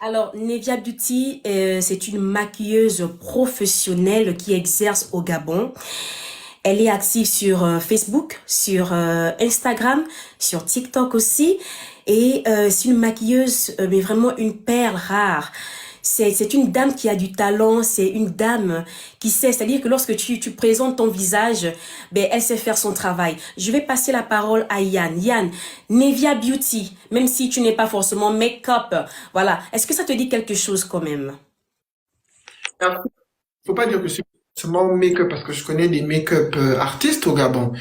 Alors, Nevia Beauty, c'est une maquilleuse professionnelle qui exerce au Gabon. Elle est active sur Facebook, sur Instagram, sur TikTok aussi. Et c'est une maquilleuse, mais vraiment une perle rare. C'est une dame qui a du talent, c'est une dame qui sait, c'est-à-dire que lorsque tu présentes ton visage, ben, elle sait faire son travail. Je vais passer la parole à Yann. Yann, Nevia Beauty, même si tu n'es pas forcément make-up, voilà. Est-ce que ça te dit quelque chose quand même? Alors, faut pas dire que c'est seulement make-up parce que je connais des make-up artistes au Gabon.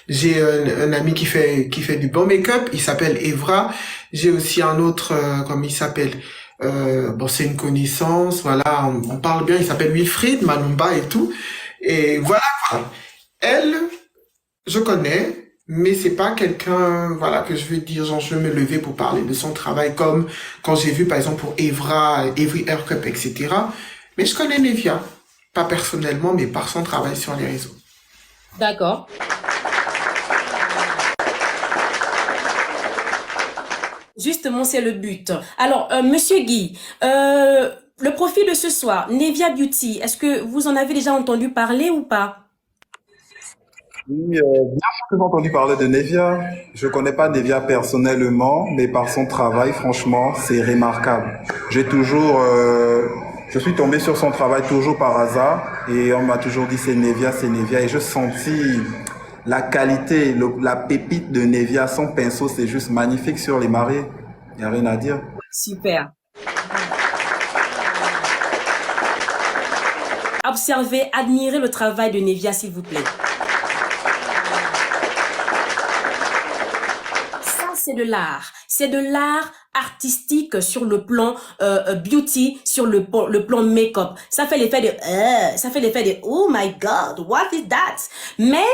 J'ai un ami qui fait du bon make-up, il s'appelle Evra. J'ai aussi un autre, comme il s'appelle, bon c'est une connaissance, voilà, on parle bien, il s'appelle Wilfried Manumba et tout. Et voilà quoi. Elle, je connais, mais c'est pas quelqu'un, voilà, que je veux dire, genre je veux me lever pour parler de son travail comme quand j'ai vu par exemple pour Evra, Every Haircut, etc. Mais je connais Nevia. Pas personnellement, mais par son travail sur les réseaux. D'accord. Justement, c'est le but. Alors, Monsieur Guy, le profil de ce soir, Nevia Beauty, est-ce que vous en avez déjà entendu parler ou pas? Oui, bien sûr que j'ai entendu parler de Nevia. Je connais pas Nevia personnellement, mais par son travail, franchement, c'est remarquable. Je suis tombé sur son travail toujours par hasard et on m'a toujours dit c'est Nevia et je sentis la qualité, la pépite de Nevia. Son pinceau, c'est juste magnifique sur les marées. Il n'y a rien à dire. Super. Observez, admirez le travail de Nevia, s'il vous plaît. Ça, c'est de l'art. C'est de l'art artistique sur le plan beauty, sur le plan make-up. Ça fait l'effet de ça fait l'effet de oh my God, what is that? Mais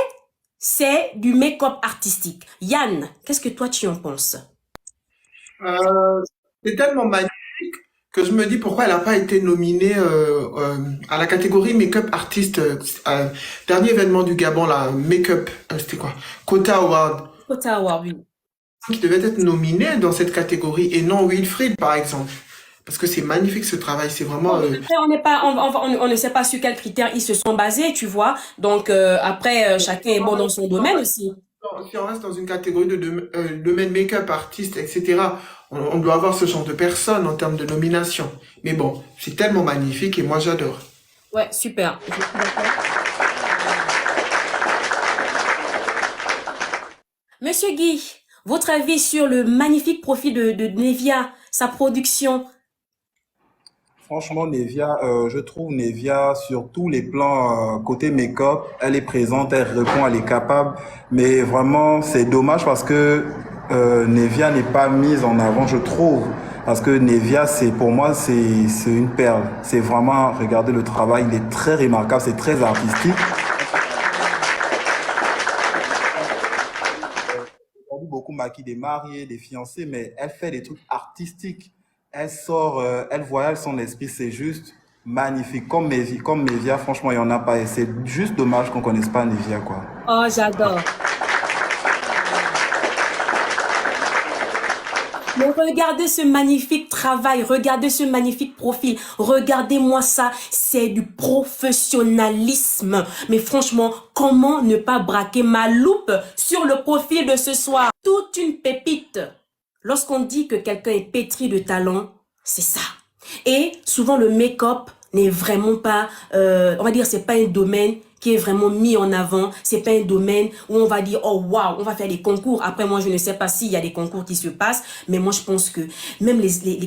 c'est du make-up artistique. Yann, qu'est-ce que toi tu en penses? Euh, c'est tellement magnifique que je me dis pourquoi elle n'a pas été nominée à la catégorie Make-up Artist. Dernier événement du Gabon, là, Make-up, c'était quoi? Kota Award, Ottawa, oui. qui devait être nominé dans cette catégorie et non Wilfried, par exemple. Parce que c'est magnifique ce travail, c'est vraiment... Bon, après, on n'est pas, on ne sait pas sur quels critères ils se sont basés, tu vois. Donc après, chacun est bon dans son domaine aussi. Si on reste dans une catégorie de domaine make-up, artiste, etc., on doit avoir ce genre de personnes en termes de nomination. Mais bon, c'est tellement magnifique et moi j'adore. Ouais, super. Je suis d'accord. Monsieur Guy, votre avis sur le magnifique profil de Nevia, sa production? Franchement, Nevia, je trouve Nevia sur tous les plans, côté make-up, elle est présente, elle répond, elle est capable. Mais vraiment, c'est dommage parce que Nevia n'est pas mise en avant, je trouve. Parce que Nevia, c'est pour moi, c'est une perle. C'est vraiment, regardez le travail, il est très remarquable, c'est très artistique. On dit beaucoup maquille des mariés, des fiancés, mais elle fait des trucs artistiques. Elle sort, elle voyage son esprit, c'est juste magnifique. Comme Nevia, franchement, il n'y en a pas. Et c'est juste dommage qu'on ne connaisse pas Nevia, quoi. Oh, j'adore. Mais regardez ce magnifique travail, regardez ce magnifique profil, regardez-moi ça, c'est du professionnalisme. Mais franchement, comment ne pas braquer ma loupe sur le profil de ce soir? Toute une pépite. Lorsqu'on dit que quelqu'un est pétri de talent, c'est ça. Et souvent le make-up n'est vraiment pas, on va dire, c'est pas un domaine qui est vraiment mis en avant. C'est pas un domaine où on va dire, oh waouh, on va faire des concours. Après, moi, je ne sais pas s'il y a des concours qui se passent, mais moi, je pense que même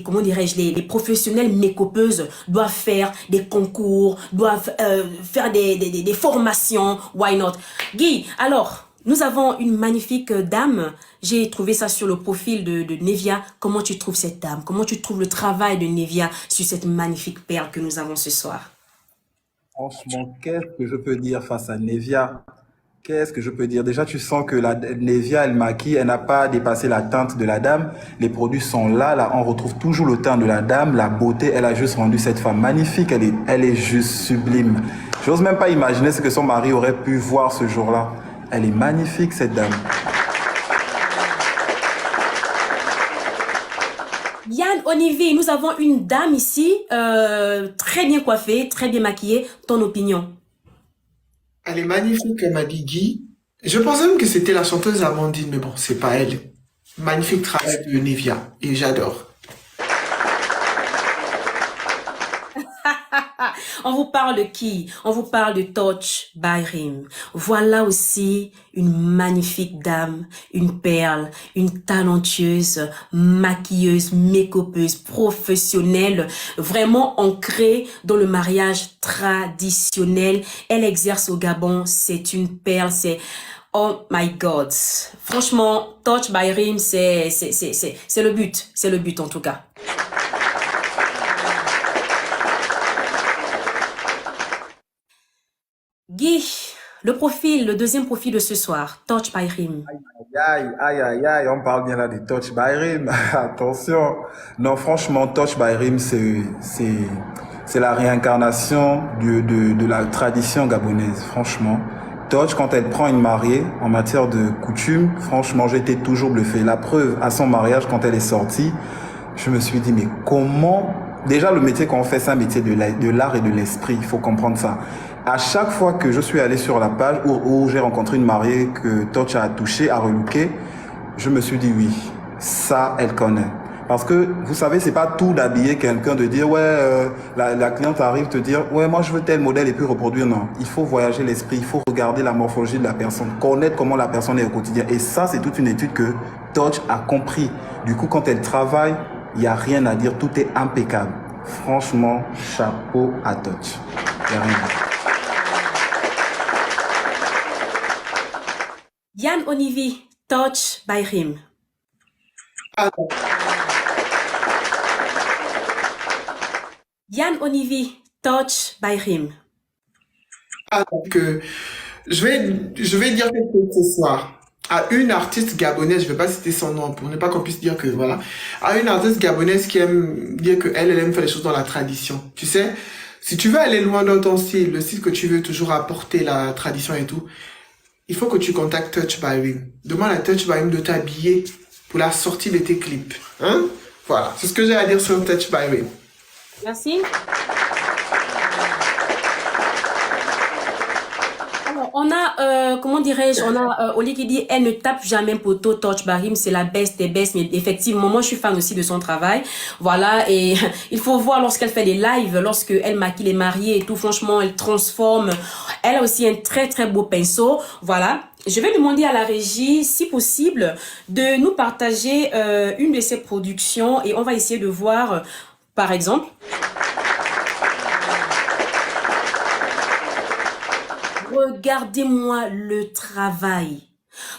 comment dirais-je, les professionnels make-upeuses doivent faire des concours, doivent faire des formations. Why not? Guy, alors, nous avons une magnifique dame. J'ai trouvé ça sur le profil de Nevia. Comment tu trouves cette dame? Comment tu trouves le travail de Nevia sur cette magnifique perle que nous avons ce soir? Franchement, qu'est-ce que je peux dire face à Nevia? Qu'est-ce que je peux dire? Déjà, tu sens que la Nevia, elle maquille, elle n'a pas dépassé la teinte de la dame. Les produits sont là, là, on retrouve toujours le teint de la dame, la beauté. Elle a juste rendu cette femme magnifique. Elle est juste sublime. J'ose même pas imaginer ce que son mari aurait pu voir ce jour-là. Elle est magnifique, cette dame. Yann Olivier, nous avons une dame ici, très bien coiffée, très bien maquillée. Ton opinion? Elle est magnifique, elle m'a dit Guy. Je pensais même que c'était la chanteuse Amandine, mais bon, c'est pas elle. Magnifique travail de Nivea, et j'adore. On vous parle de qui? On vous parle de Touch by Rim. Voilà aussi une magnifique dame, une perle, une talentueuse, maquilleuse, make-upeuse, professionnelle, vraiment ancrée dans le mariage traditionnel. Elle exerce au Gabon, c'est une perle, c'est... Oh my God. Franchement, Touch by Rim, c'est le but en tout cas. Guy, le deuxième profil de ce soir, Touch by Rim. Aïe, aïe, aïe, aïe, on parle bien là de Touch by Rim. Attention. Non, franchement, Touch by Rim, c'est la réincarnation de la tradition gabonaise, franchement. Touch, quand elle prend une mariée en matière de coutume, franchement, j'étais toujours bluffé. La preuve, à son mariage, quand elle est sortie, je me suis dit, mais comment... Déjà, le métier qu'on fait, c'est un métier de l'art et de l'esprit, il faut comprendre ça. À chaque fois que je suis allé sur la page où j'ai rencontré une mariée que Touch a touché, a relooké, je me suis dit oui, ça, elle connaît. Parce que, vous savez, c'est pas tout d'habiller quelqu'un, de dire, ouais, la cliente arrive te dire, ouais, moi je veux tel modèle et puis reproduire. Non, il faut voyager l'esprit, il faut regarder la morphologie de la personne, connaître comment la personne est au quotidien. Et ça, c'est toute une étude que Touch a compris. Du coup, quand elle travaille, il n'y a rien à dire, tout est impeccable. Franchement, chapeau à Touch. Il n'y a rien à dire. Yann Olivier, Touch by Rim. Ah, Yann Olivier, Touch by Rim. donc, je vais dire quelque chose ce soir. À une artiste gabonaise, je vais pas citer son nom pour ne pas qu'on puisse dire que voilà, à une artiste gabonaise qui aime dire que elle aime faire les choses dans la tradition. Tu sais, si tu veux aller loin dans ton style, le style que tu veux toujours apporter la tradition et tout, il faut que tu contactes Touch by Rim. Demande à Touch by Rim de t'habiller pour la sortie de tes clips. Hein? Voilà, c'est ce que j'ai à dire sur Touch by Rim. Merci. Alors, on a, comment dirais-je, on a Oli qui dit, elle ne tape jamais poteau, Touch by Rim, c'est la best des best, mais effectivement, moi je suis fan aussi de son travail, voilà, et il faut voir lorsqu'elle fait les lives, lorsqu'elle maquille les mariés et tout, franchement, elle transforme, elle a aussi un très très beau pinceau, voilà. Je vais demander à la régie, si possible, de nous partager une de ses productions et on va essayer de voir, par exemple, regardez-moi le travail.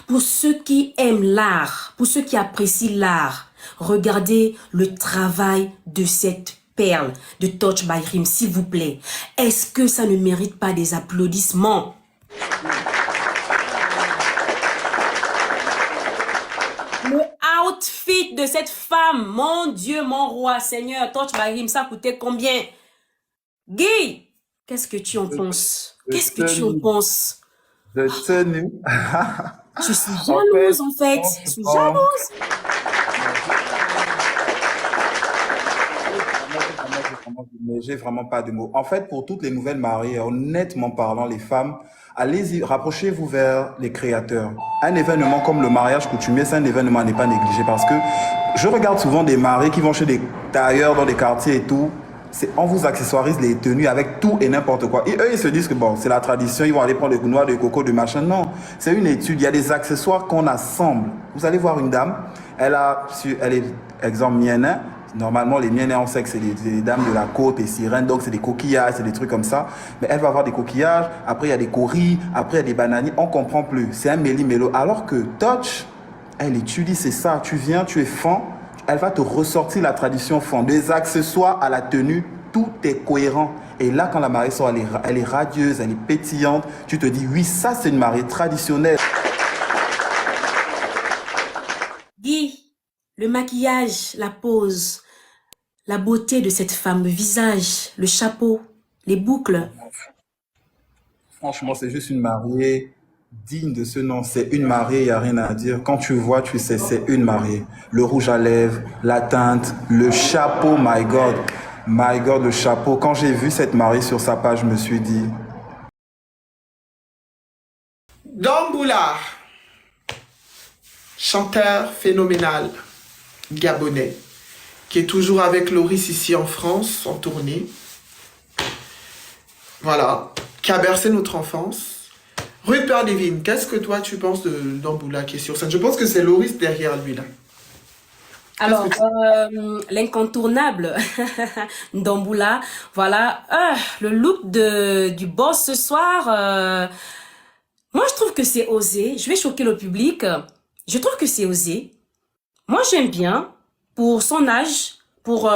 Pour ceux qui aiment l'art, pour ceux qui apprécient l'art, regardez le travail de cette perle de Touch by Rim, s'il vous plaît. Est-ce que ça ne mérite pas des applaudissements? Le outfit de cette femme, mon Dieu, mon roi, Seigneur, Touch by Rim, ça coûtait combien? Guy, qu'est-ce que tu en penses? Qu'est-ce que tu en penses? De tenue. Je suis En fait, jalouse, en fait. Je suis franchement, jalouse. j'ai vraiment pas de mots. En fait, pour toutes les nouvelles mariées, honnêtement parlant, les femmes, allez-y, rapprochez-vous vers les créateurs. Un événement comme le mariage coutumier, c'est un événement à ne pas négliger parce que je regarde souvent des mariés qui vont chez des tailleurs dans des quartiers et tout. On vous accessoirise les tenues avec tout et n'importe quoi. Et eux, ils se disent que bon, c'est la tradition, ils vont aller prendre des noix de coco, de machin. Non, c'est une étude. Il y a des accessoires qu'on assemble. Vous allez voir une dame, elle est, exemple, mienne. Normalement, les miennes, on sait que c'est des dames de la côte et sirènes, donc c'est des coquillages, c'est des trucs comme ça. Mais elle va avoir des coquillages, après il y a des coris, après il y a des bananiers, on comprend plus. C'est un méli-mélo. Alors que Touch, elle étudie, c'est ça. Tu viens, tu es fan, elle va te ressortir la tradition fan. Des accessoires à la tenue, tout est cohérent. Et là, quand la mariée sort, elle est radieuse, elle est pétillante. Tu te dis, oui, ça c'est une mariée traditionnelle. Guy, le maquillage, la pose, la beauté de cette femme, le visage, le chapeau, les boucles. Franchement, c'est juste une mariée digne de ce nom. C'est une mariée, il n'y a rien à dire. Quand tu vois, tu sais, c'est une mariée. Le rouge à lèvres, la teinte, le chapeau, my God. My God, le chapeau. Quand j'ai vu cette mariée sur sa page, je me suis dit, Damboula, chanteur phénoménal gabonais, qui est toujours avec Loris ici en France, en tournée. Voilà, qui a bercé notre enfance. Ruth Perdevine, qu'est-ce que toi tu penses de Damboula qui est sur scène? Je pense que c'est Loris derrière lui là. Alors, l'incontournable Ndamboula, voilà, le look du boss ce soir, moi je trouve que c'est osé, je vais choquer le public, je trouve que c'est osé. Moi j'aime bien, pour son âge, pour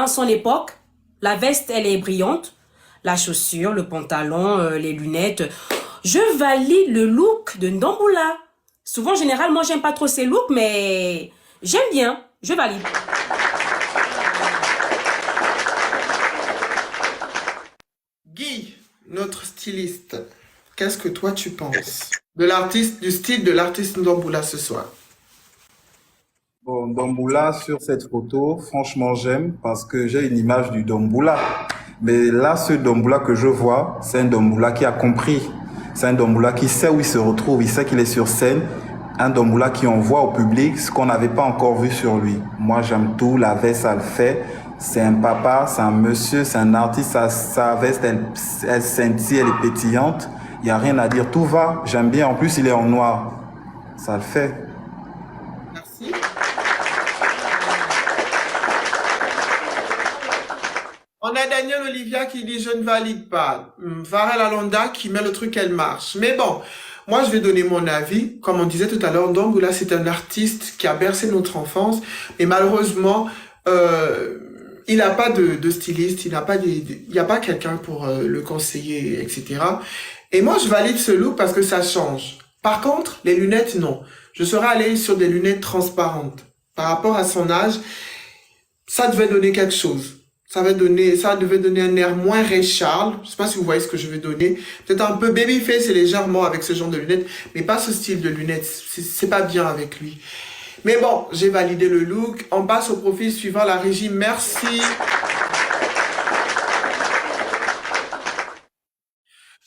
son époque, la veste elle est brillante, la chaussure, le pantalon, les lunettes, je valide le look de Ndamboula. Souvent, généralement, j'aime pas trop ces looks, mais j'aime bien. Je valide. Guy, notre styliste, qu'est-ce que toi tu penses de l'artiste, du style de l'artiste Ndamboula ce soir? bon, Domboula sur cette photo, franchement, j'aime parce que j'ai une image du Domboula. Mais là, ce Domboula que je vois, c'est un Domboula qui a compris. C'est un Domboula qui sait où il se retrouve, il sait qu'il est sur scène. Un Domboula qui envoie au public ce qu'on n'avait pas encore vu sur lui. Moi, j'aime tout, la veste, ça le fait. C'est un papa, c'est un monsieur, c'est un artiste, sa veste, elle scintille, elle est pétillante. Il n'y a rien à dire, tout va, j'aime bien. En plus, il est en noir. Ça le fait. Merci. On a Daniel Olivia qui dit je ne valide pas. Varel Alonda qui met le truc elle marche. Mais bon, moi je vais donner mon avis. Comme on disait tout à l'heure, Ndamboula c'est un artiste qui a bercé notre enfance. Mais malheureusement, il n'a pas de styliste, il n'y a pas quelqu'un pour le conseiller, etc. Et moi je valide ce look parce que ça change. Par contre, les lunettes, non. Je serais allé sur des lunettes transparentes. Par rapport à son âge, ça devait donner quelque chose. Ça devait donner un air moins Ray Charles. Je sais pas si vous voyez ce que je veux donner. Peut-être un peu babyface et légèrement avec ce genre de lunettes, mais pas ce style de lunettes. C'est pas bien avec lui. Mais bon, j'ai validé le look. On passe au profil suivant, la régie. Merci.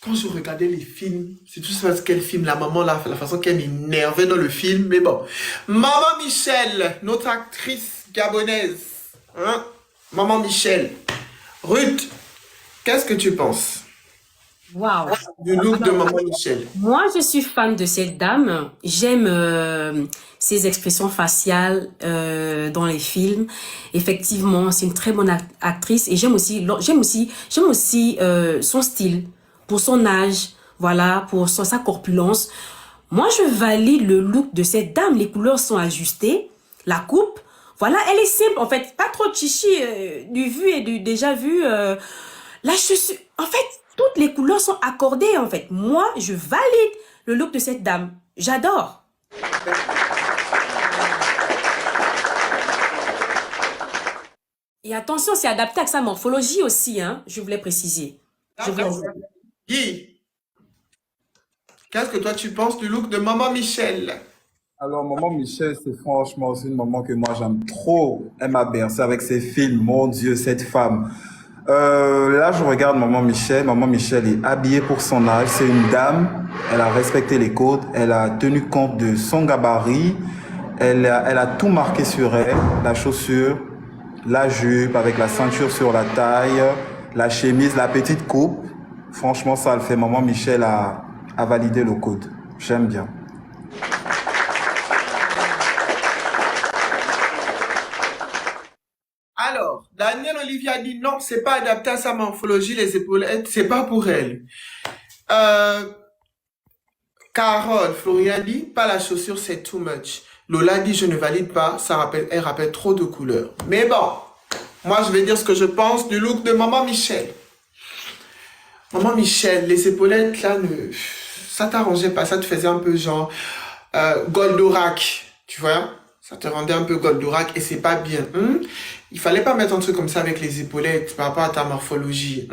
Quand je regardais les films, c'est tout ça, quel film, la maman, la façon qu'elle m'énervait dans le film, mais bon. Maman Michel, notre actrice gabonaise, hein? Maman Michel. Ruth, qu'est-ce que tu penses Waouh. du look de Maman Michel? Moi, je suis fan de cette dame. J'aime ses expressions faciales dans les films. Effectivement, c'est une très bonne actrice et j'aime aussi son style pour son âge, voilà, pour sa corpulence. Moi, je valide le look de cette dame. Les couleurs sont ajustées, la coupe, voilà, elle est simple en fait, pas trop chichi du vu et du déjà vu. La chaussure, en fait, toutes les couleurs sont accordées en fait. Moi, je valide le look de cette dame. J'adore. Et attention, c'est adapté à sa morphologie aussi, hein. Je voulais préciser. Je voulais... Guy, qu'est-ce que toi tu penses du look de Maman Michel? Alors, maman Michel, c'est franchement aussi une maman que moi j'aime trop. Elle m'a bercé avec ses films. Mon Dieu, cette femme. Là, je regarde maman Michel. Maman Michel est habillée pour son âge. C'est une dame. Elle a respecté les codes. Elle a tenu compte de son gabarit. Elle a tout marqué sur elle. La chaussure, la jupe avec la ceinture sur la taille, la chemise, la petite coupe. Franchement, ça le fait. Maman Michel a validé le code. J'aime bien. Alors, Daniel Olivia dit non, c'est pas adapté à sa morphologie, les épaulettes, c'est pas pour elle. Euh, Carole, Florian dit, pas la chaussure, c'est too much. Lola dit, je ne valide pas, elle rappelle trop de couleurs. Mais bon, moi je vais dire ce que je pense du look de Maman Michel. Maman Michel, les épaulettes là, ça t'arrangeait pas, ça te faisait un peu genre Goldorak, tu vois? Ça te rendait un peu Goldorak et c'est pas bien. Il fallait pas mettre un truc comme ça avec les épaulettes par rapport à ta morphologie.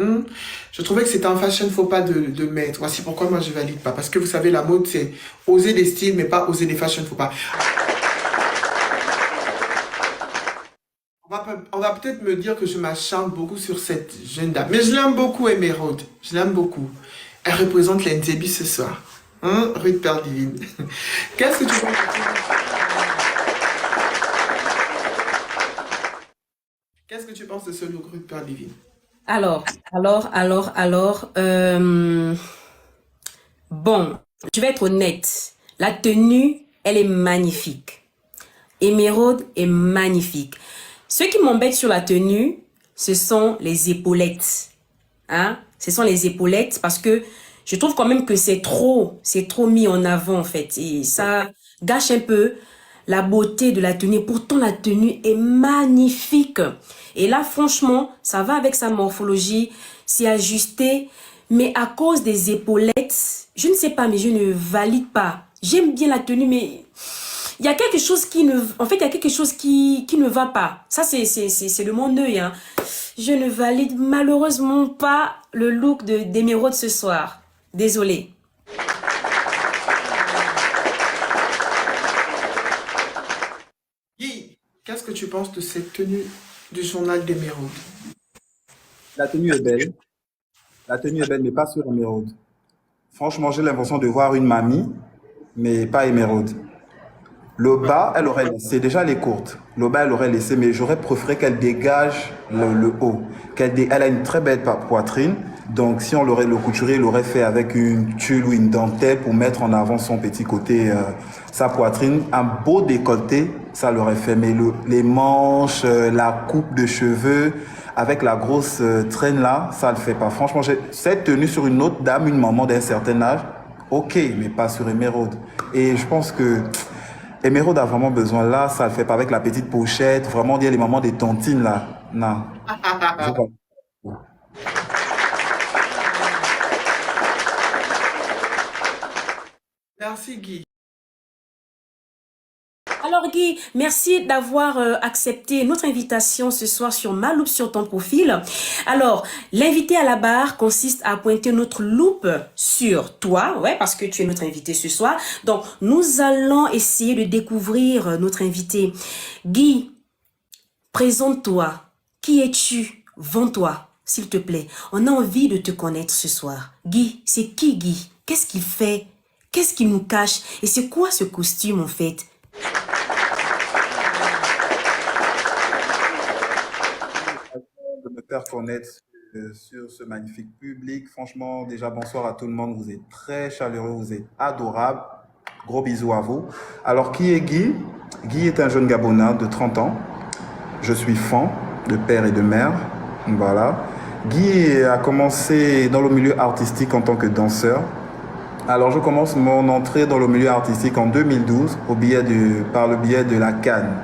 Je trouvais que c'était un fashion faux pas de mettre. Voici pourquoi moi je valide pas. Parce que vous savez, la mode, c'est oser des styles, mais pas oser des fashion faux pas. On va peut-être me dire que je m'acharne beaucoup sur cette jeune dame. Mais je l'aime beaucoup, Emeraude. Je l'aime beaucoup. Elle représente l'NZB ce soir. Ruth Perle Divine. Qu'est-ce que tu penses? Qu'est-ce que tu penses de ce look, Ruth Perle Divine? Alors, bon, je vais être honnête. La tenue, elle est magnifique. Émeraude est magnifique. Ce qui m'embête sur la tenue, ce sont les épaulettes. Hein? Ce sont les épaulettes parce que je trouve quand même que c'est trop mis en avant en fait. Et ça gâche un peu la beauté de la tenue. Pourtant, la tenue est magnifique. Et là, franchement, ça va avec sa morphologie, c'est ajusté. Mais à cause des épaulettes, je ne sais pas, mais je ne valide pas. J'aime bien la tenue, mais il y a quelque chose qui ne... En fait, il y a quelque chose qui ne va pas. Ça, c'est de mon œil. Hein. Je ne valide malheureusement pas le look d'Emeraude ce soir. Désolée. Guy, qu'est-ce que tu penses de cette tenue du journal d'Emeraude? La tenue est belle. La tenue est belle, mais pas sur Émeraude. Franchement, j'ai l'impression de voir une mamie, mais pas Émeraude. Le bas, elle aurait laissé, déjà elle est courte. Le bas, elle aurait laissé, mais j'aurais préféré qu'elle dégage le haut. Elle a une très belle poitrine, donc si on l'aurait, le couturier l'aurait fait avec une tulle ou une dentelle pour mettre en avant son petit côté, sa poitrine, un beau décolleté, ça l'aurait fait. Mais les manches, la coupe de cheveux, avec la grosse traîne là, ça le fait pas. Franchement, cette tenue sur une autre dame, une maman d'un certain âge, ok, mais pas sur Émeraude. Et je pense que Émeraude a vraiment besoin là, ça le fait pas avec la petite pochette, vraiment dire les mamans des tontines là. Non. Je vois. Merci, Guy. Alors Guy, merci d'avoir accepté notre invitation ce soir sur Ma Loupe sur ton profil. Alors, l'invité à la barre consiste à pointer notre loupe sur toi, ouais, parce que tu es notre invité ce soir. Donc, nous allons essayer de découvrir notre invité. Guy, présente-toi. Qui es-tu? Vends-toi, s'il te plaît. On a envie de te connaître ce soir. Guy, c'est qui Guy? Qu'est-ce qu'il fait? Qu'est-ce qu'il nous cache? Et c'est quoi ce costume en fait? De me faire connaître sur ce magnifique public. Franchement, déjà, bonsoir à tout le monde. Vous êtes très chaleureux, vous êtes adorables. Gros bisous à vous. Alors, qui est Guy? Guy est un jeune Gabonais de 30 ans. Je suis fan de père et de mère. Voilà. Guy a commencé dans le milieu artistique en tant que danseur. Alors, je commence mon entrée dans le milieu artistique en 2012 par le biais de la Cannes.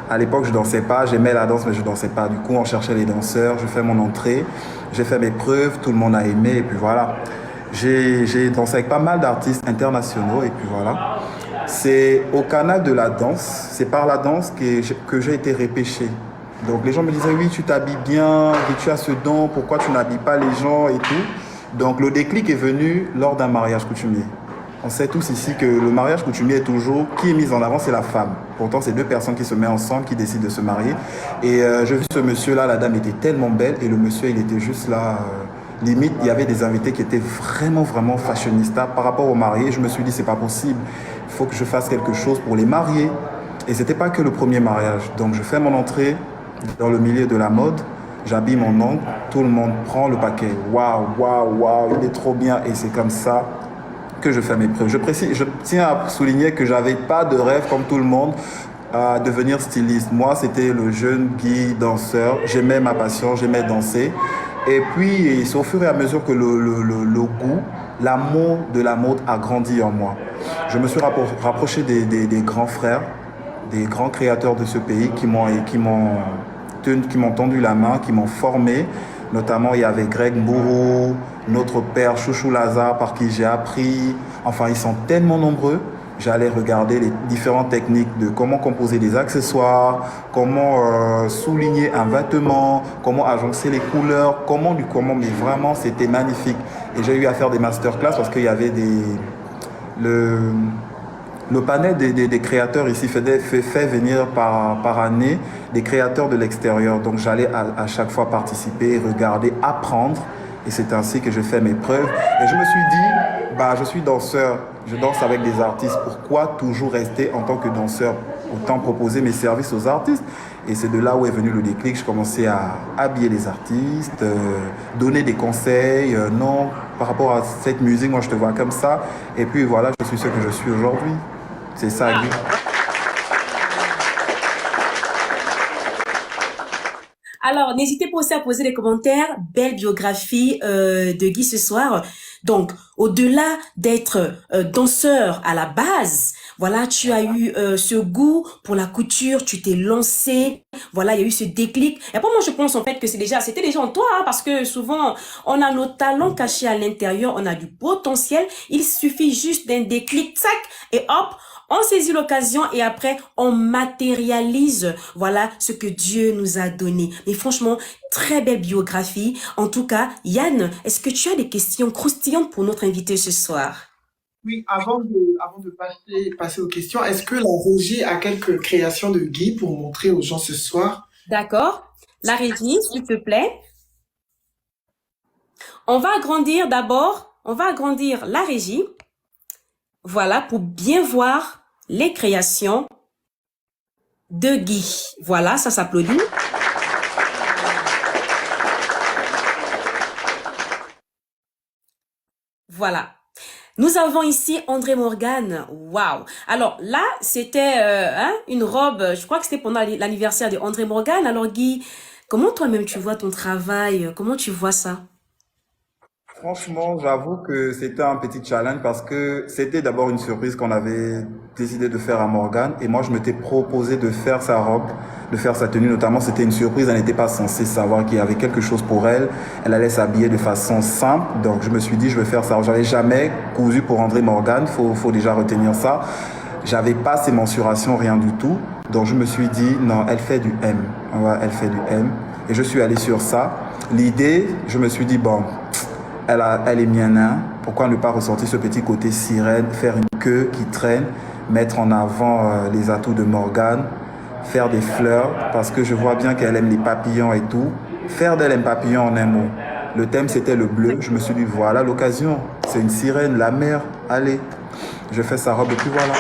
À l'époque, je dansais pas, j'aimais la danse, mais je dansais pas. Du coup, on cherchait les danseurs, je fais mon entrée, j'ai fait mes preuves, tout le monde a aimé, et puis voilà. J'ai dansé avec pas mal d'artistes internationaux, et puis voilà. C'est au canal de la danse, c'est par la danse que j'ai été repêché. Donc les gens me disaient, oui, tu t'habilles bien, et tu as ce don, pourquoi tu n'habilles pas les gens et tout. Donc le déclic est venu lors d'un mariage coutumier. On sait tous ici que le mariage coutumier est toujours, qui est mis en avant, c'est la femme. Pourtant, c'est deux personnes qui se mettent ensemble, qui décident de se marier. Et j'ai vu ce monsieur-là, la dame était tellement belle, et le monsieur, il était juste là. Limite, il y avait des invités qui étaient vraiment, vraiment fashionistas par rapport aux mariés. Je me suis dit, c'est pas possible. Il faut que je fasse quelque chose pour les mariés. Et c'était pas que le premier mariage. Donc, je fais mon entrée dans le milieu de la mode. J'habille mon oncle. Tout le monde prend le paquet. Waouh, waouh, waouh, il est trop bien. Et c'est comme ça que je fais mes preuves. Je tiens à souligner que j'avais pas de rêve comme tout le monde à devenir styliste. Moi, c'était le jeune Guy danseur. J'aimais ma passion, j'aimais danser. Et puis, c'est au fur et à mesure que le goût, l'amour de la mode a grandi en moi. Je me suis rapproché des grands frères, des grands créateurs de ce pays qui m'ont tendu la main, qui m'ont formé. Notamment, il y avait Greg Mbourou, notre père Chouchou Lazare, par qui j'ai appris. Enfin, ils sont tellement nombreux. j'allais regarder les différentes techniques de comment composer des accessoires, comment souligner un vêtement, comment agencer les couleurs, mais vraiment c'était magnifique. Et j'ai eu à faire des masterclass parce qu'il y avait le, le panel des créateurs ici fait venir par année des créateurs de l'extérieur. Donc j'allais à chaque fois participer, regarder, apprendre. Et c'est ainsi que je fais mes preuves. Et je me suis dit, bah, je suis danseur, je danse avec des artistes. Pourquoi toujours rester en tant que danseur? Autant proposer mes services aux artistes. Et c'est de là où est venu le déclic. Je commençais à habiller les artistes, donner des conseils. Non, par rapport à cette musique, moi je te vois comme ça. Et puis voilà, je suis ce que je suis aujourd'hui. C'est ça, Guy. Alors, n'hésitez pas aussi à poser des commentaires. Belle biographie de Guy ce soir. Donc, au-delà d'être danseur à la base, voilà, tu as eu ce goût pour la couture, tu t'es lancé, voilà, il y a eu ce déclic. Et après, moi, je pense en fait que c'était déjà en toi, hein, parce que souvent, on a nos talents cachés à l'intérieur, on a du potentiel. Il suffit juste d'un déclic, tac, et hop, on saisit l'occasion et après, on matérialise, voilà, ce que Dieu nous a donné. Mais franchement, très belle biographie. En tout cas, Yann, est-ce que tu as des questions croustillantes pour notre invité ce soir? Oui, avant de passer aux questions, est-ce que la régie a quelques créations de Guy pour montrer aux gens ce soir? D'accord. La régie, s'il te plaît. On va agrandir d'abord, on va agrandir la régie. Voilà, pour bien voir les créations de Guy. Voilà, ça s'applaudit. Voilà. Nous avons ici André Morgan. Waouh. Alors là, c'était une robe, je crois que c'était pendant l'anniversaire de André Morgan. Alors Guy, comment toi-même tu vois ton travail? Comment tu vois ça? Franchement, j'avoue que c'était un petit challenge parce que c'était d'abord une surprise qu'on avait décidé de faire à Morgane et moi je m'étais proposé de faire sa robe, de faire sa tenue notamment. C'était une surprise, elle n'était pas censée savoir qu'il y avait quelque chose pour elle. Elle allait s'habiller de façon simple, donc je me suis dit je vais faire ça. J'avais jamais cousu pour André Morgane, faut déjà retenir ça. J'avais pas ses mensurations, rien du tout. Donc je me suis dit non, elle fait du M. Ouais, elle fait du M. Et je suis allé sur ça. L'idée, je me suis dit bon, elle est mienne, hein. Pourquoi ne pas ressortir ce petit côté sirène, faire une queue qui traîne, mettre en avant les atouts de Morgane, faire des fleurs, parce que je vois bien qu'elle aime les papillons et tout. Faire d'elle un papillon en un mot. Le thème c'était le bleu. Je me suis dit voilà l'occasion. C'est une sirène, la mer. Allez, je fais sa robe et puis voilà.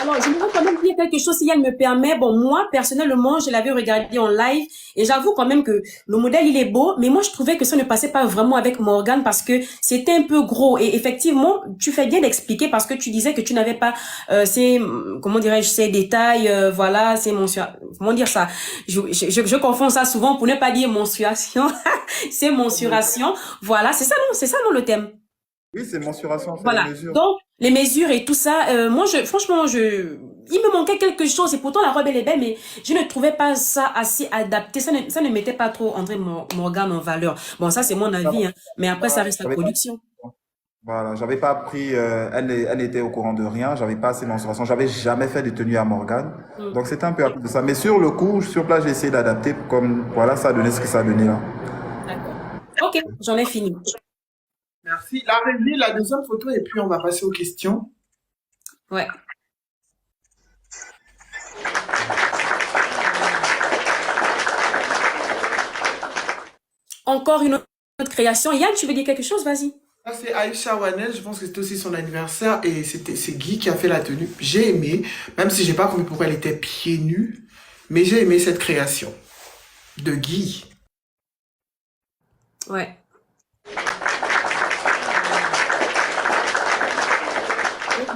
Alors, je voudrais quand même dire quelque chose, si elle me permet. Bon, moi, personnellement, je l'avais regardé en live et j'avoue quand même que le modèle, il est beau, mais moi, je trouvais que ça ne passait pas vraiment avec Morgane parce que c'était un peu gros. Et effectivement, tu fais bien d'expliquer parce que tu disais que tu n'avais pas comment dirais-je, ces détails, voilà, ces mensuration. Comment dire ça? Je confonds ça souvent pour ne pas dire mensuration. C'est mensuration. Voilà, c'est ça, non, le thème. Oui, c'est mensuration, c'est les Voilà. mesures. Donc, les mesures et tout ça, moi, franchement, il me manquait quelque chose. Et pourtant, la robe, elle est belle, mais je ne trouvais pas ça assez adapté. Ça ne mettait pas trop André Morgan en valeur. Bon, ça, c'est mon avis, hein. Mais après, ça reste la J'avais pas, production. voilà, j'avais pas pris, elle n'était au courant de rien, j'avais pas ses mensurations, j'avais jamais fait de tenue à Morgane. Hmm. Donc c'était un peu à cause de ça. Mais sur le coup, sur place, j'ai essayé d'adapter comme, voilà, ça a donné ce que ça a donné là. D'accord. Ok, j'en ai fini. Merci. La régie, la deuxième photo, et puis on va passer aux questions. Ouais. Encore une autre création. Yann, tu veux dire quelque chose? Vas-y. Ça, c'est Aïcha Wanel, je pense que c'était aussi son anniversaire et c'est Guy qui a fait la tenue. J'ai aimé, même si j'ai pas compris pourquoi elle était pieds nus, mais j'ai aimé cette création de Guy. Ouais.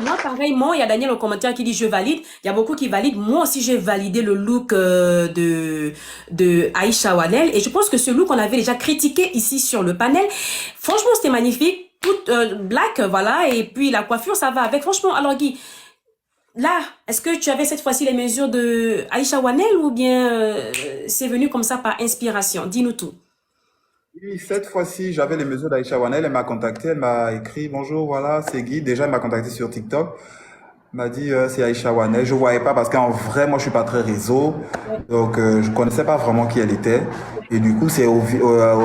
Moi, pareillement, il y a Daniel au commentaire qui dit je valide. Il y a beaucoup qui valident. Moi aussi, j'ai validé le look de Aïcha Wanel. Et je pense que ce look, on avait déjà critiqué ici sur le panel. Franchement, c'était magnifique. Toute black, voilà. Et puis, la coiffure, ça va avec. Franchement, alors Guy, là, est-ce que tu avais cette fois-ci les mesures de Aïcha Wanel ou bien c'est venu comme ça par inspiration? Dis-nous tout. Oui, cette fois-ci, j'avais les mesures d'Aïcha Wanel. Elle m'a contacté, elle m'a écrit, bonjour, voilà, c'est Guy. Déjà, elle m'a contacté sur TikTok. Elle m'a dit, c'est Aïcha Wanel. Je ne voyais pas parce qu'en vrai, moi, je suis pas très réseau. Donc, je connaissais pas vraiment qui elle était. Et du coup, c'est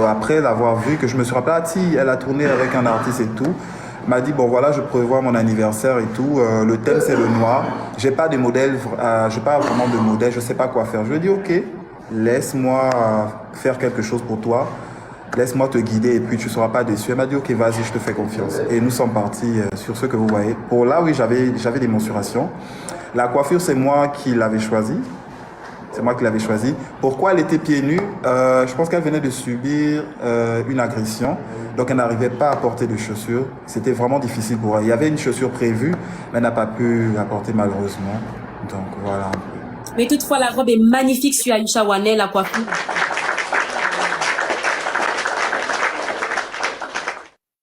après l'avoir vu que je me suis rappelé, ah, si, elle a tourné avec un artiste et tout. Elle m'a dit, bon, voilà, je prévois mon anniversaire et tout. Le thème, c'est le noir. J'ai pas de modèle, j'ai pas vraiment de modèle, je sais pas quoi faire. Je lui ai dit, ok, laisse-moi faire quelque chose pour toi. Laisse-moi te guider et puis tu ne seras pas déçu. Elle m'a dit, ok, vas-y, je te fais confiance. Et nous sommes partis sur ce que vous voyez. Pour là, oui, j'avais des mensurations. La coiffure, c'est moi qui l'avais choisie. C'est moi qui l'avais choisie. Pourquoi elle était pieds nus? Je pense qu'elle venait de subir une agression. Donc, elle n'arrivait pas à porter de chaussures. C'était vraiment difficile pour elle. Il y avait une chaussure prévue, mais elle n'a pas pu la porter malheureusement. Donc, voilà. Mais toutefois, la robe est magnifique sur Aïcha Wanel, la coiffure.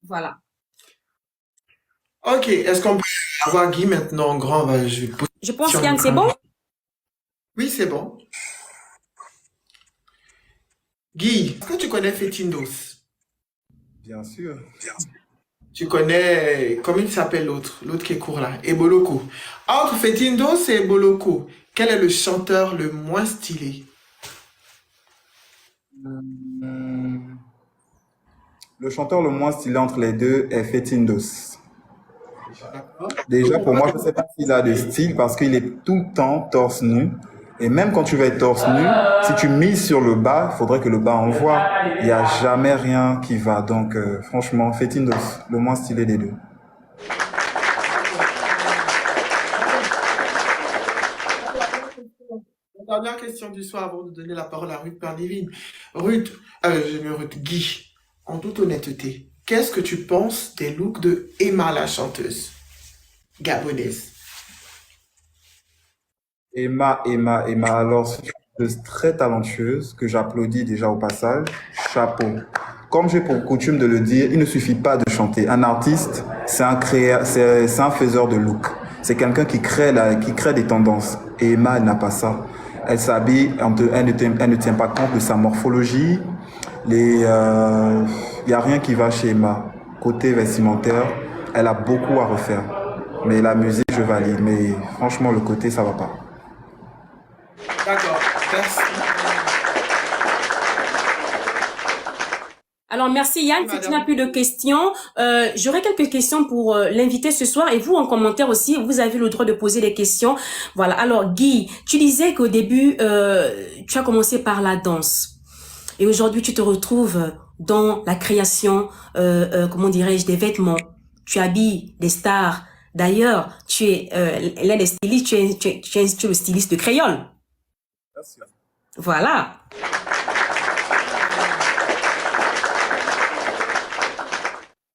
Voilà. Ok, est-ce qu'on peut avoir Guy maintenant grand? Je vais poser Je une pense question qu'Yann, c'est bon? grand. Oui, c'est bon. Guy, est-ce que tu connais Fetindos? Bien sûr. Tu connais, comment il s'appelle l'autre? L'autre qui est court là, Eboloko. Entre Fetindos et Eboloko, quel est le chanteur le moins stylé? Hum, Le chanteur le moins stylé entre les deux est Fetindos. D'accord. Déjà, pour moi, je ne sais pas s'il a de style parce qu'il est tout le temps torse nu. Et même quand tu vas être torse nu, si tu mises sur le bas, il faudrait que le bas envoie. Il n'y a jamais rien qui va. Donc, franchement, Fetindos, le moins stylé des deux. La dernière question du soir avant de donner la parole à Ruth Perdivine. Ruth, Guy, en toute honnêteté, qu'est-ce que tu penses des looks de Emma la chanteuse gabonaise? Emma. Alors, c'est une chanteuse très talentueuse que j'applaudis déjà au passage. Chapeau. Comme j'ai pour coutume de le dire, il ne suffit pas de chanter. Un artiste, c'est un faiseur de look. C'est quelqu'un qui crée des tendances. Et Emma, elle n'a pas ça. Elle s'habille, elle ne tient pas compte de sa morphologie. Il n'y a rien qui va chez Emma. Côté vestimentaire, elle a beaucoup à refaire. Mais la musique, je valide. Mais franchement, le côté, ça va pas. D'accord, merci. Alors, merci Yann. Si tu n'as Madame. plus de questions, j'aurais quelques questions pour l'invité ce soir. Et vous, en commentaire aussi, vous avez le droit de poser des questions. Voilà. Alors, Guy, tu disais qu'au début, tu as commencé par la danse. Et aujourd'hui, tu te retrouves dans la création, comment dirais-je, des vêtements. Tu habilles des stars. D'ailleurs, tu es l'un des stylistes, tu es le styliste de Créole. Merci. Voilà.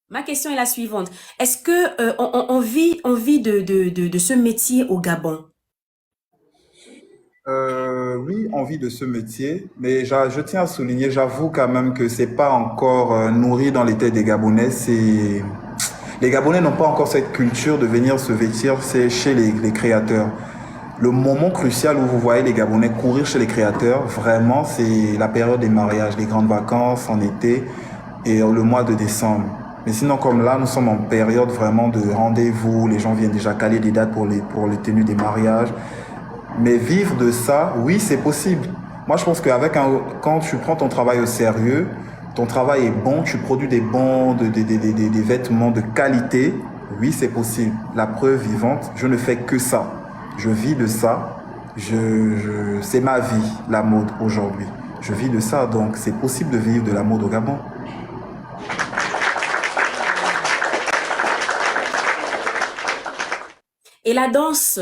Ma question est la suivante. Est-ce que on vit de ce métier au Gabon? Oui, envie de ce métier, mais je tiens à souligner, j'avoue quand même que c'est pas encore nourri dans les têtes des Gabonais. Les Gabonais n'ont pas encore cette culture de venir se vêtir, c'est chez les créateurs. Le moment crucial où vous voyez les Gabonais courir chez les créateurs, vraiment, c'est la période des mariages, les grandes vacances en été et le mois de décembre. Mais sinon, comme là, nous sommes en période vraiment de rendez-vous, les gens viennent déjà caler des dates pour les tenues des mariages. Mais vivre de ça, oui, c'est possible. Moi, je pense quand tu prends ton travail au sérieux, ton travail est bon, tu produis des vêtements de qualité, oui, c'est possible. La preuve vivante, je ne fais que ça. Je vis de ça. C'est ma vie, la mode aujourd'hui. Je vis de ça, donc c'est possible de vivre de la mode au Gabon. Et la danse,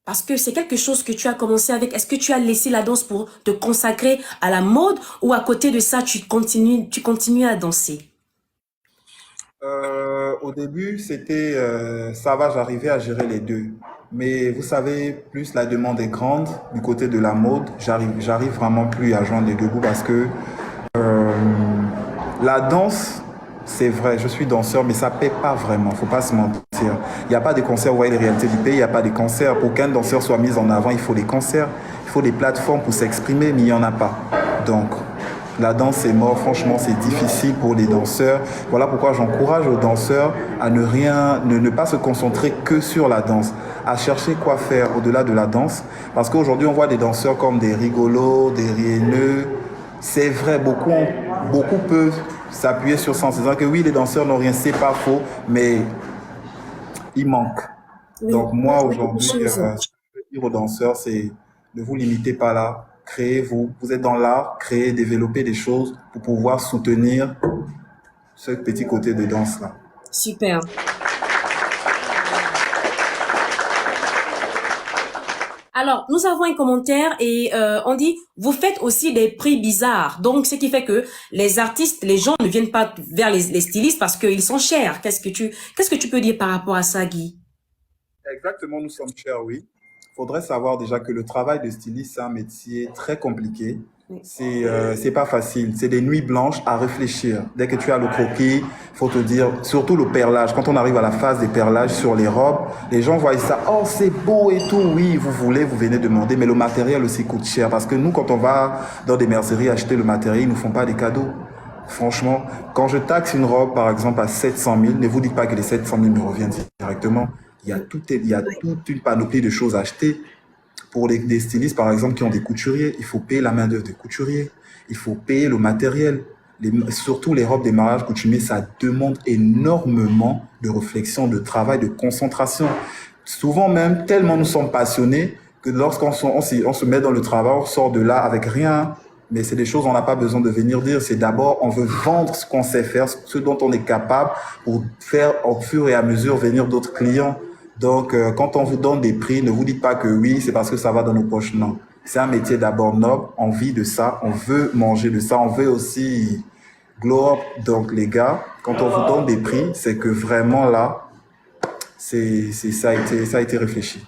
parce que c'est quelque chose que tu as commencé avec, est-ce que tu as laissé la danse pour te consacrer à la mode ou à côté de ça, tu continues à danser? Au début, ça va, j'arrivais à gérer les deux. Mais vous savez, plus la demande est grande du côté de la mode, j'arrive vraiment plus à joindre les deux bouts parce que euh, la danse, c'est vrai, je suis danseur, mais ça paie pas vraiment, faut pas se mentir. Il n'y a pas de concerts, vous voyez les réalités du pays, il n'y a pas de concerts. Pour qu'un danseur soit mis en avant, il faut des concerts, il faut des plateformes pour s'exprimer, mais il n'y en a pas. Donc, La danse c'est mort, franchement c'est difficile pour les danseurs. Voilà pourquoi j'encourage aux danseurs à ne pas se concentrer que sur la danse, à chercher quoi faire au-delà de la danse. Parce qu'aujourd'hui on voit des danseurs comme des rigolos, des rienneux. C'est vrai, beaucoup peuvent s'appuyer sur ça en se disant que oui, les danseurs n'ont rien, c'est pas faux, mais il manque. Oui, Donc il moi y a quelque aujourd'hui, chose. ce que je veux dire aux danseurs, c'est ne vous limitez pas là, créez-vous, vous êtes dans l'art, créez, développez des choses pour pouvoir soutenir ce petit côté de danse là. Super. Alors, nous avons un commentaire et on dit, vous faites aussi des prix bizarres. Donc, ce qui fait que les artistes, les gens ne viennent pas vers les stylistes parce qu'ils sont chers. Qu'est-ce que tu peux dire par rapport à ça, Guy? Exactement, nous sommes chers, oui. Il faudrait savoir déjà que le travail de styliste, c'est un métier très compliqué. Oui. C'est pas facile. C'est des nuits blanches à réfléchir. Dès que tu as le croquis, faut te dire, surtout le perlage. Quand on arrive à la phase des perlages sur les robes, les gens voient ça. Oh, c'est beau et tout. Oui, vous voulez, vous venez demander. Mais le matériel aussi coûte cher. Parce que nous, quand on va dans des merceries acheter le matériel, ils nous font pas des cadeaux. Franchement, quand je taxe une robe, par exemple, à 700 000, ne vous dites pas que les 700 000 me reviennent directement. Il y a toute une panoplie de choses à acheter. Pour des stylistes, par exemple, qui ont des couturiers, il faut payer la main-d'œuvre des couturiers, il faut payer le matériel. Surtout les robes des mariages coutumiers, ça demande énormément de réflexion, de travail, de concentration. Souvent même, tellement nous sommes passionnés que lorsqu'on se met dans le travail, on sort de là avec rien. Mais c'est des choses on n'a pas besoin de venir dire. C'est d'abord, on veut vendre ce qu'on sait faire, ce dont on est capable pour faire au fur et à mesure venir d'autres clients. Donc, quand on vous donne des prix, ne vous dites pas que oui, c'est parce que ça va dans nos poches. Non. C'est un métier d'abord noble. On vit de ça. On veut manger de ça. On veut aussi glow up. Donc, les gars, quand on vous donne des prix, c'est que vraiment là, ça a été réfléchi.